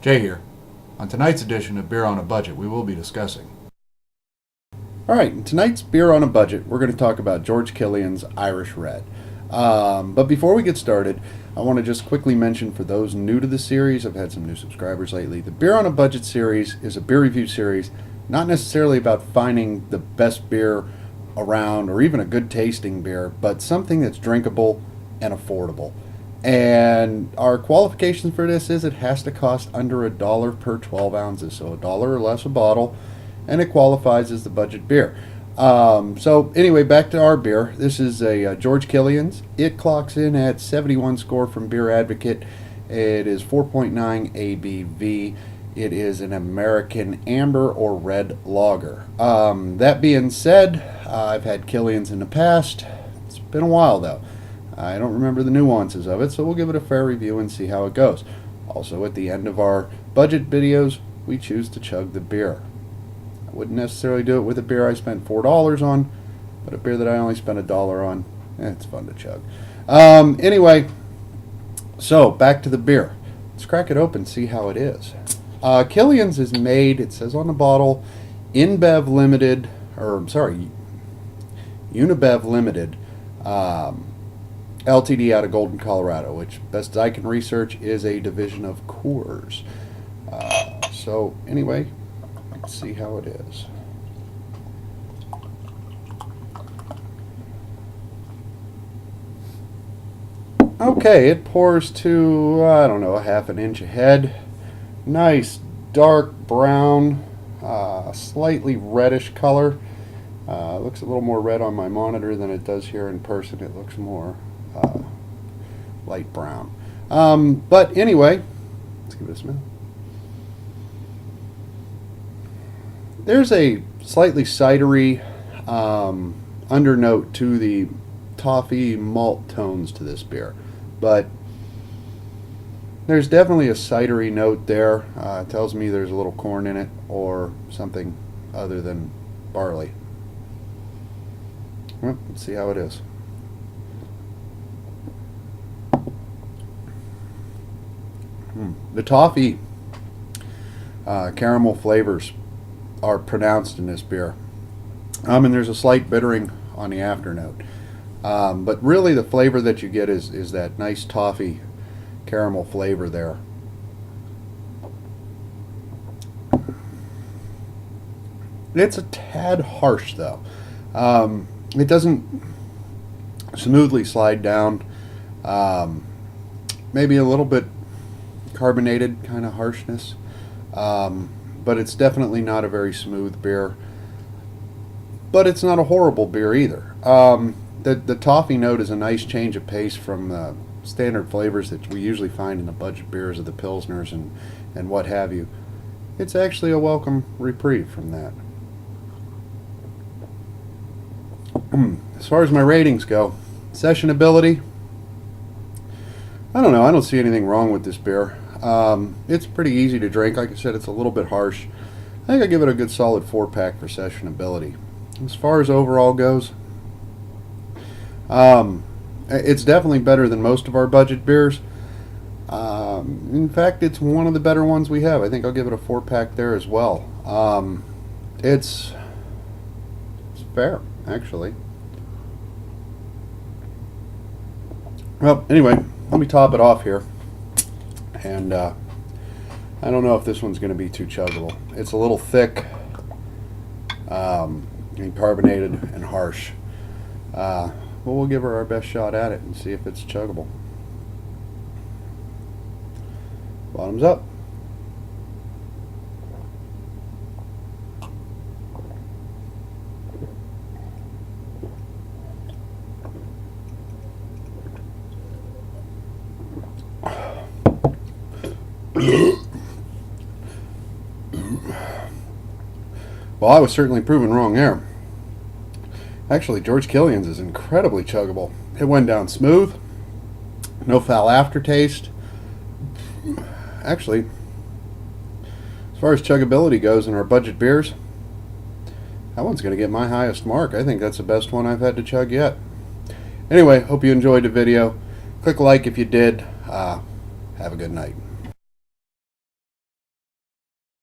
Jay here. On tonight's edition of Beer on a Budget, we will be discussing. Alright, in tonight's Beer on a Budget, we're going to talk about George Killian's Irish Red. But before we get started, I want to just quickly mention for those new to the series, I've had some new subscribers lately, the Beer on a Budget series is a beer review series, not necessarily about finding the best beer around or even a good tasting beer, but something that's drinkable and affordable. And our qualifications for this is it has to cost under $1 per 12 ounces, so $1 or less a bottle, and it qualifies as the budget beer. So anyway, back to our beer. This is a George Killian's. It clocks in at 71 score from Beer Advocate. It is 4.9 ABV. It is an American amber or red lager. That being said, I've had Killian's in the past. It's been a while though. I don't remember the nuances of it, so we'll give it a fair review and see how it goes. Also, at the end of our budget videos, we choose to chug the beer. I wouldn't necessarily do it with a beer I spent $4 on, but a beer that I only spent $1 on, it's fun to chug. Anyway, so back to the beer. Let's crack it open, see how it is. Killian's is made, it says on the bottle, InBev Limited, Unibev Limited, LTD out of Golden, Colorado, which, best as I can research, is a division of Coors. So, anyway, let's see how it is. Okay, it pours to, I don't know, a half an inch ahead. Nice dark brown, slightly reddish color. Looks a little more red on my monitor than it does here in person. It looks more light brown. But anyway, let's give it a smell. There's a slightly cidery undernote to the toffee malt tones to this beer, but there's definitely a cidery note there. It tells me there's a little corn in it or something other than barley. Well, let's see how it is. The toffee caramel flavors are pronounced in this beer. And there's a slight bittering on the afternote. But really the flavor that you get is that nice toffee caramel flavor there. It's a tad harsh though. It doesn't smoothly slide down. Maybe a little bit carbonated kind of harshness, but it's definitely not a very smooth beer, but it's not a horrible beer either. The toffee note is a nice change of pace from the standard flavors that we usually find in the budget beers of the Pilsners and what have you. It's actually a welcome reprieve from that. As far as my ratings go, sessionability, I don't know, I don't see anything wrong with this beer. It's pretty easy to drink. Like I said, it's a little bit harsh. I think I give it a good solid 4-pack for sessionability. As far as overall goes, it's definitely better than most of our budget beers. In fact, it's one of the better ones we have. I think I'll give it a 4-pack there as well. It's fair, actually. Well, anyway, let me top it off here. And I don't know if this one's going to be too chuggable. It's a little thick, and carbonated and harsh. But we'll give her our best shot at it and see if it's chuggable. Bottoms up. Well, I was certainly proven wrong there. Actually, George Killian's is incredibly chuggable. It went down smooth, no foul aftertaste. Actually, as far as chuggability goes in our budget beers, that one's going to get my highest mark. I think that's the best one I've had to chug yet. Anyway, hope you enjoyed the video. Click like if you did. Have a good night.